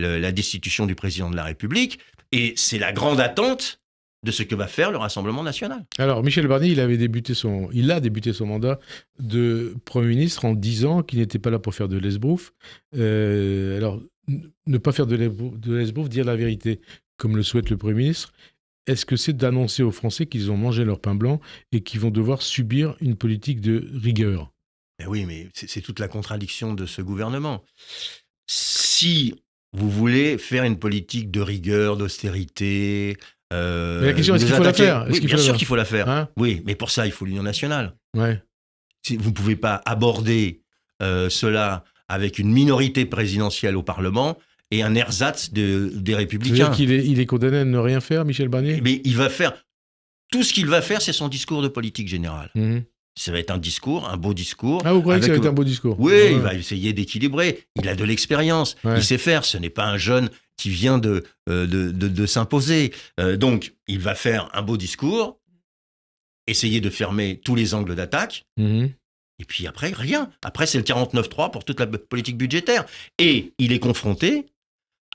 la destitution du président de la République, et c'est la grande attente de ce que va faire le Rassemblement national. Alors, Michel Barnier, il a débuté son mandat de Premier ministre en disant qu'il n'était pas là pour faire de l'esbrouf. Alors, ne pas faire de l'esbrouf, dire la vérité, comme le souhaite le Premier ministre, est-ce que c'est d'annoncer aux Français qu'ils ont mangé leur pain blanc et qu'ils vont devoir subir une politique de rigueur ? Mais oui, mais c'est toute la contradiction de ce gouvernement. Si vous voulez faire une politique de rigueur, d'austérité... mais la question, est-ce qu'il faut la faire ? Oui, bien sûr qu'il faut la faire. Hein ? Oui, mais pour ça, il faut l'union nationale. Ouais. Vous ne pouvez pas aborder cela avec une minorité présidentielle au Parlement et un ersatz des Républicains. C'est-à-dire qu'il est condamné à ne rien faire, Michel Barnier ? Mais il va faire... Tout ce qu'il va faire, c'est son discours de politique générale. Ça va être un beau discours. Ah, vous croyez que ça va être un beau discours ? Oui, il va essayer d'équilibrer. Il a de l'expérience. Ouais. Il sait faire. Ce n'est pas un jeune qui vient de s'imposer. Donc, il va faire un beau discours, essayer de fermer tous les angles d'attaque. Et puis après, rien. Après, c'est le 49-3 pour toute la politique budgétaire. Et il est confronté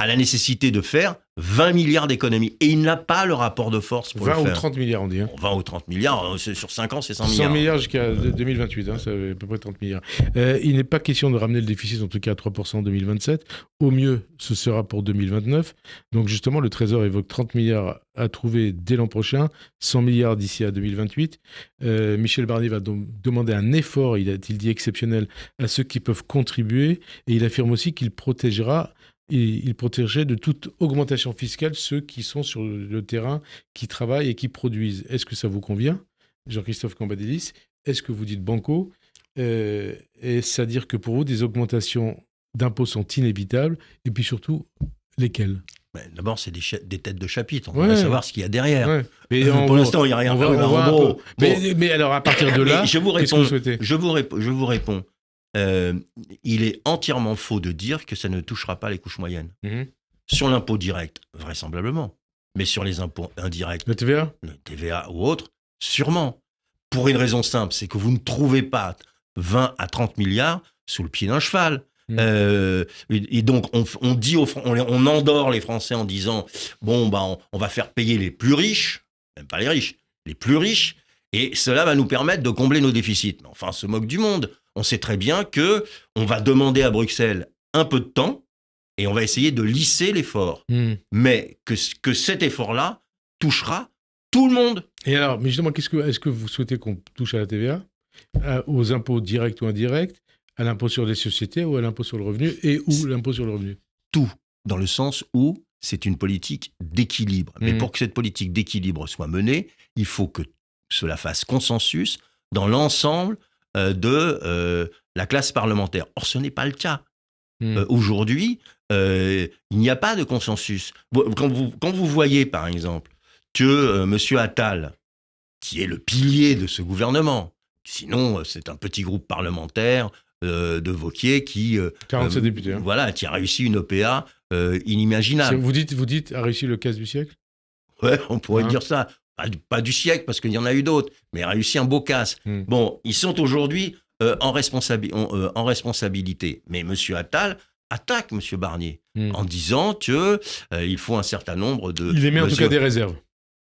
à la nécessité de faire 20 milliards d'économies. Et il n'a pas le rapport de force pour le faire. 20 ou 30 milliards, on dit. 20 ou 30 milliards, sur 5 ans, c'est 100 milliards. 100 milliards jusqu'à 2028, c'est à peu près 30 milliards. Il n'est pas question de ramener le déficit, en tout cas à 3% en 2027. Au mieux, ce sera pour 2029. Donc justement, le Trésor évoque 30 milliards à trouver dès l'an prochain, 100 milliards d'ici à 2028. Michel Barnier va donc demander un effort, il dit exceptionnel, à ceux qui peuvent contribuer. Et il affirme aussi qu'il protégerait de toute augmentation fiscale ceux qui sont sur le terrain, qui travaillent et qui produisent. Est-ce que ça vous convient, Jean-Christophe Cambadélis ? Est-ce que vous dites banco ? Et c'est-à-dire que pour vous, des augmentations d'impôts sont inévitables. Et puis surtout, lesquelles? D'abord, c'est des têtes de chapitre. On Ouais. va savoir ce qu'il y a derrière. Ouais. Mais Pour l'instant, il n'y a rien. on va En un gros, peu. Mais alors, à partir de là, je vous qu'est-ce que réponds. vous souhaitez? Je vous réponds. Il est entièrement faux de dire que ça ne touchera pas les couches moyennes. Mhm. Sur l'impôt direct, vraisemblablement. Mais sur les impôts indirects, La TVA? le TVA ou autre, sûrement. Pour une raison simple, c'est que vous ne trouvez pas 20 à 30 milliards sous le pied d'un cheval. Et donc, on dit on endort les Français en disant bon, on va faire payer les plus riches, même pas les riches, les plus riches, et cela va nous permettre de combler nos déficits. Mais enfin, on se moque du monde. On sait très bien que on va demander à Bruxelles un peu de temps et on va essayer de lisser l'effort. Mais que cet effort-là touchera tout le monde. Et alors, mais justement, est-ce que vous souhaitez qu'on touche à la TVA, aux impôts directs ou indirects, à l'impôt sur les sociétés ou à l'impôt sur le revenu et ou l'impôt sur le revenu? Tout, dans le sens où c'est une politique d'équilibre. Mais pour que cette politique d'équilibre soit menée, il faut que cela fasse consensus dans l'ensemble de la classe parlementaire. Or, ce n'est pas le cas. Aujourd'hui, il n'y a pas de consensus. Quand vous voyez, par exemple, que M. Attal, qui est le pilier de ce gouvernement, sinon c'est un petit groupe parlementaire de Wauquiez qui... 47 députés. Hein. Voilà, qui a réussi une OPA inimaginable. Vous dites, a réussi le casse du siècle? Ouais, on pourrait dire ça. Pas du siècle, parce qu'il y en a eu d'autres, mais a réussi un beau casse. Bon, ils sont aujourd'hui en responsabilité. Mais M. Attal attaque M. Barnier en disant qu'il faut un certain nombre de... Il émet en tout cas des réserves.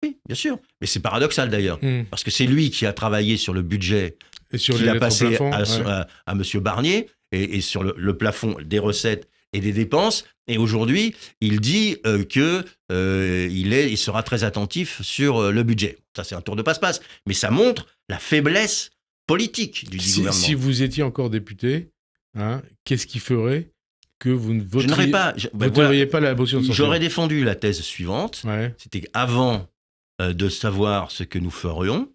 Oui, bien sûr. Mais c'est paradoxal d'ailleurs, parce que c'est lui qui a travaillé sur le budget et sur qu'il les a passé plafond, à M. Barnier et sur le plafond des recettes et des dépenses. Et aujourd'hui, il dit qu'il sera très attentif sur le budget. Ça, c'est un tour de passe-passe. Mais ça montre la faiblesse politique du gouvernement. Si vous étiez encore député, qu'est-ce qui ferait que vous ne voteriez pas la motion de censure? J'aurais défendu la thèse suivante. C'était qu'avant de savoir ce que nous ferions,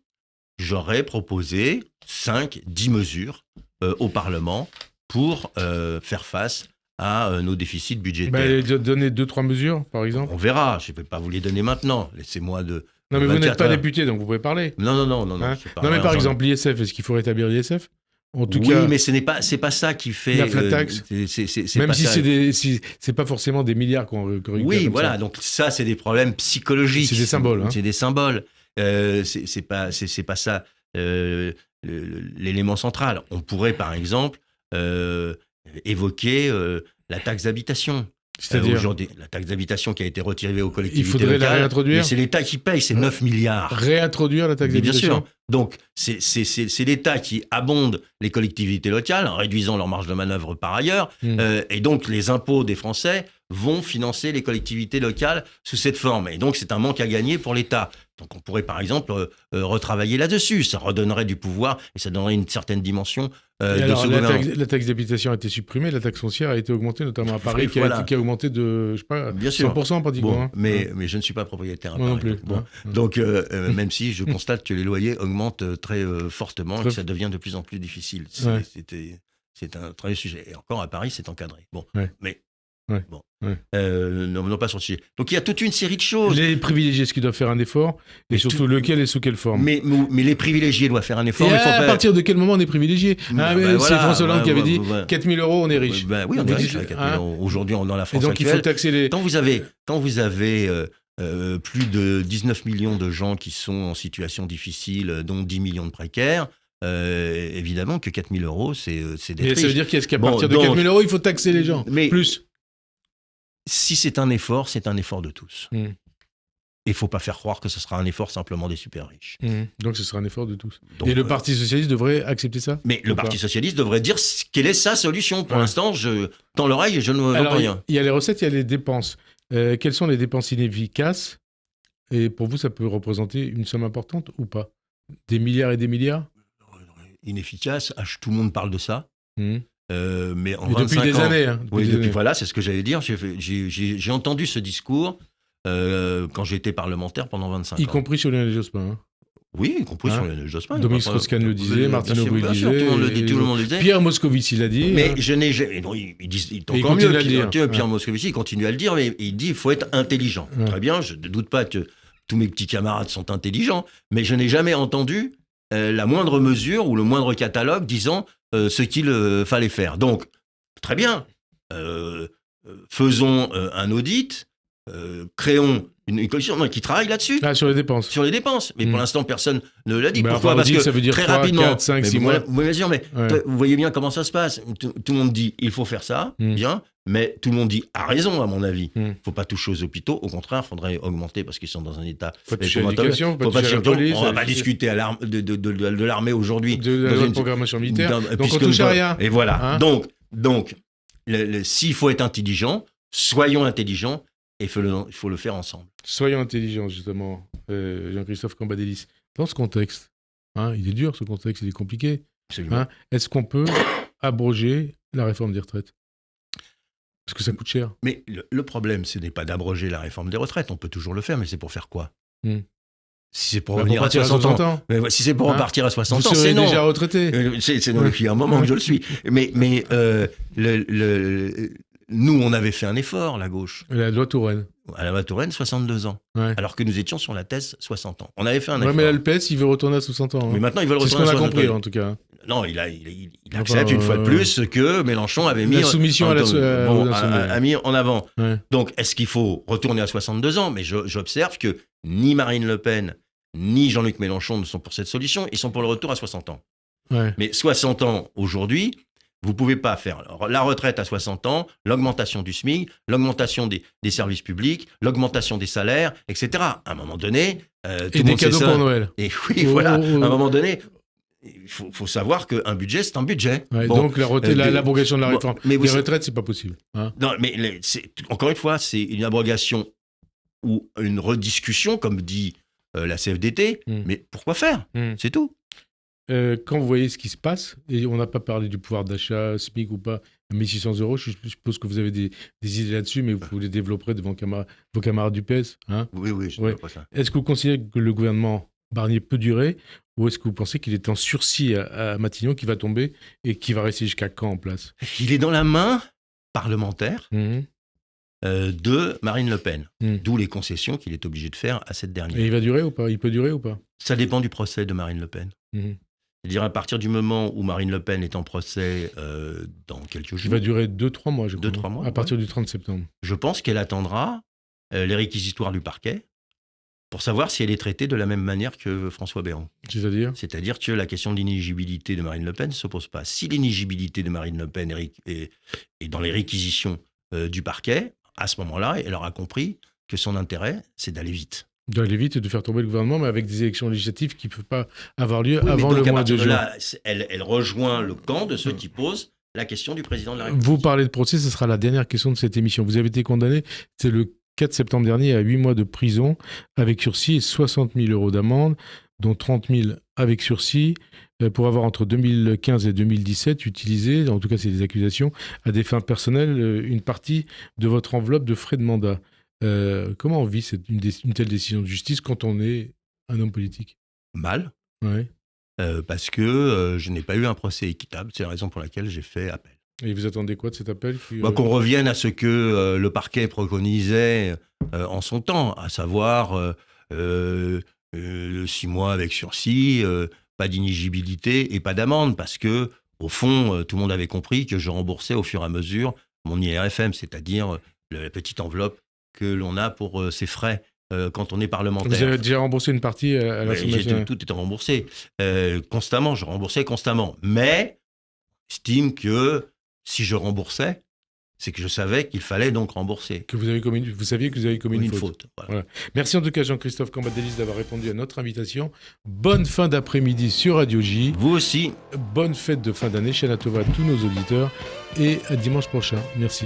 j'aurais proposé 5-10 mesures au Parlement pour faire face à nos déficits budgétaires. Donner 2-3 mesures, par exemple. On verra, je ne vais pas vous les donner maintenant. Laissez-moi de... Non, mais vous n'êtes pas député, donc vous pouvez parler. Non. Non, mais par exemple, l'ISF, est-ce qu'il faut rétablir l'ISF? Oui, mais c'est pas ça qui fait... La flat tax. Même si c'est pas forcément des milliards qu'on... Oui, voilà, ça. Donc ça, c'est des problèmes psychologiques. C'est des symboles. C'est des symboles. C'est pas ça l'élément central. On pourrait, par exemple, évoquer la taxe d'habitation. C'est-à-dire aujourd'hui, la taxe d'habitation qui a été retirée aux collectivités locales. Il faudrait la réintroduire. C'est l'État qui paye, c'est 9 milliards. Réintroduire la taxe d'habitation. Bien sûr. Donc, c'est l'État qui abonde les collectivités locales en réduisant leur marge de manœuvre par ailleurs. Et donc, les impôts des Français vont financer les collectivités locales sous cette forme. Et donc, c'est un manque à gagner pour l'État. Donc, on pourrait, par exemple, retravailler là-dessus. Ça redonnerait du pouvoir et ça donnerait une certaine dimension de ce gouvernement. La taxe d'habitation a été supprimée, la taxe foncière a été augmentée, notamment à Paris, qui a augmenté de, je sais pas, bien 100% pratiquement. Mais je ne suis pas propriétaire à Paris. Non plus. Donc, même si je constate que les loyers augmentent très fortement et que ça devient de plus en plus difficile. C'est un très sujet. Et encore, à Paris, c'est encadré. Non, pas sur le sujet. Donc il y a toute une série de choses. Les privilégiés, est-ce qu'ils doivent faire un effort? Et surtout, lequel et sous quelle forme? Mais les privilégiés doivent faire un effort. Et à partir de quel moment on est privilégié? C'est François Hollande qui avait dit 4 000 euros, on est riche. Oui, on est riche avec 4 000 euros. Aujourd'hui, dans la France donc actuelle, il faut taxer les... Quand vous avez plus de 19 millions de gens qui sont en situation difficile, dont 10 millions de précaires, évidemment que 4 000 euros, c'est des riches. Ça veut dire qu'à partir de 4 000 euros, il faut taxer les gens. Plus. Si c'est un effort de tous. Il ne faut pas faire croire que ce sera un effort simplement des super riches. Donc ce sera un effort de tous. Et le Parti Socialiste devrait accepter ça? Mais le Parti Socialiste devrait dire quelle est sa solution. Pour l'instant, je tends l'oreille et je ne vois rien. Il y a les recettes, il y a les dépenses. Quelles sont les dépenses inefficaces? Et pour vous, ça peut représenter une somme importante ou pas? Des milliards et des milliards? Inefficace, tout le monde parle de ça. Mais depuis des années. Voilà, c'est ce que j'allais dire. J'ai entendu ce discours quand j'étais parlementaire pendant 25 ans. Y compris sur Lionel Jospin. Oui, y compris sur le Jospin. Dominique Strauss-Kahn le disait, Martine Aubry le disait. Tout le monde le dit, tout le monde le disait. Pierre Moscovici l'a dit. Mais je n'ai jamais. Non, il encore mieux. Pierre Moscovici continue à le dire, mais il dit qu'il faut être intelligent. Très bien, je ne doute pas que tous mes petits camarades sont intelligents, mais je n'ai jamais entendu la moindre mesure ou le moindre catalogue disant ce qu'il fallait faire. Donc, très bien, faisons un audit, créons une commission qui travaille là-dessus. Ah, sur les dépenses. Sur les dépenses. Mais pour l'instant, personne ne l'a dit. Mais pourquoi ? Parce que ça veut dire très 3, rapidement, 4, 5, 6 mois. Vous voyez bien comment ça se passe. Tout le monde dit il faut faire ça, bien, mais tout le monde dit a raison, à mon avis. Il ne faut pas toucher aux hôpitaux. Au contraire, il faudrait augmenter parce qu'ils sont dans un état. Faut toucher à l'éducation, faut pas toucher à la police. On ne va pas discuter de l'armée aujourd'hui. De la loi de programmation militaire. Donc on touche à rien. Et voilà. Donc s'il faut être intelligent, soyons intelligents. Et il faut le faire ensemble. Soyons intelligents, justement, Jean-Christophe Cambadélis. Dans ce contexte, il est dur, ce contexte, il est compliqué. Est-ce qu'on peut abroger la réforme des retraites ? Parce que ça coûte cher. Mais le problème, ce n'est pas d'abroger la réforme des retraites. On peut toujours le faire, mais c'est pour faire quoi ? Si c'est pour revenir à 60 ans. Mais si c'est pour repartir à 60 ans, c'est non. Déjà retraité. C'est non, depuis un moment que je le suis. Mais nous, on avait fait un effort, la gauche. La loi Touraine. À la loi Touraine, 62 ans. Ouais. Alors que nous étions sur la thèse 60 ans. On avait fait un effort. Mais là, le PS, il veut retourner à 60 ans. Mais maintenant, ils veulent retourner à 60 ans. C'est ce qu'on a compris, en tout cas. Non, il accepte une fois de plus que Mélenchon avait mis... La soumission a mis en avant. Ouais. Donc, est-ce qu'il faut retourner à 62 ans ? Mais j'observe que ni Marine Le Pen, ni Jean-Luc Mélenchon ne sont pour cette solution. Ils sont pour le retour à 60 ans. Ouais. Mais 60 ans, aujourd'hui... Vous ne pouvez pas faire la retraite à 60 ans, l'augmentation du SMIC, l'augmentation des services publics, l'augmentation des salaires, etc. À un moment donné... et des cadeaux pour Noël. Et oui, voilà. À un moment donné, il faut savoir qu'un budget, c'est un budget. Ouais, donc l'abrogation de la réforme des retraites, ce n'est pas possible. Non, mais encore une fois, c'est une abrogation ou une rediscussion, comme dit la CFDT. Mais pourquoi faire ? C'est tout. Quand vous voyez ce qui se passe, et on n'a pas parlé du pouvoir d'achat, SMIC ou pas, 1 600 €, je suppose que vous avez des idées là-dessus, mais vous les développerez devant vos camarades du PS. Oui, je ne pas ça. Est-ce que vous considérez que le gouvernement Barnier peut durer, ou est-ce que vous pensez qu'il est en sursis à Matignon, qui va tomber, et qui va rester jusqu'à quand en place ? Il est dans la main parlementaire de Marine Le Pen, d'où les concessions qu'il est obligé de faire à cette dernière. Et il va durer ou pas ? Il peut durer ou pas ? Ça dépend du procès de Marine Le Pen. C'est-à-dire à partir du moment où Marine Le Pen est en procès dans quelques jours... Il va durer 2-3 mois, je crois. 2-3 mois. À partir du 30 septembre. Je pense qu'elle attendra les réquisitoires du parquet pour savoir si elle est traitée de la même manière que François Bayrou. C'est-à-dire que la question de l'inéligibilité de Marine Le Pen ne se pose pas. Si l'inéligibilité de Marine Le Pen est dans les réquisitions du parquet, à ce moment-là, elle aura compris que son intérêt, c'est d'aller vite. D'aller vite et de faire tomber le gouvernement, mais avec des élections législatives qui ne peuvent pas avoir lieu avant le mois de juin. Là, elle rejoint le camp de ceux qui posent la question du président de la République. Vous parlez de procès, ce sera la dernière question de cette émission. Vous avez été condamné, c'est le 4 septembre dernier, à 8 mois de prison avec sursis et 60 000 € d'amende, dont 30 000 avec sursis, pour avoir entre 2015 et 2017 utilisé, en tout cas c'est des accusations, à des fins personnelles, une partie de votre enveloppe de frais de mandat. Comment on vit une telle décision de justice quand on est un homme politique ? Mal. Ouais. Parce que je n'ai pas eu un procès équitable. C'est la raison pour laquelle j'ai fait appel. Et vous attendez quoi de cet appel qu'on revienne à ce que le parquet préconisait en son temps, à savoir 6 mois avec sursis, pas d'inéligibilité et pas d'amende, parce que au fond, tout le monde avait compris que je remboursais au fur et à mesure mon IRFM, c'est-à-dire la petite enveloppe que l'on a pour ses frais quand on est parlementaire. Vous avez déjà remboursé une partie à l'Assemblée nationale ? Tout était remboursé. Constamment, je remboursais constamment. Mais j'estime que si je remboursais, c'est que je savais qu'il fallait donc rembourser. Vous saviez que vous avez commis une faute. Voilà. Merci en tout cas Jean-Christophe Cambadélis d'avoir répondu à notre invitation. Bonne fin d'après-midi sur Radio J. Vous aussi. Bonne fête de fin d'année, Shana Tova à tous nos auditeurs. Et à dimanche prochain. Merci.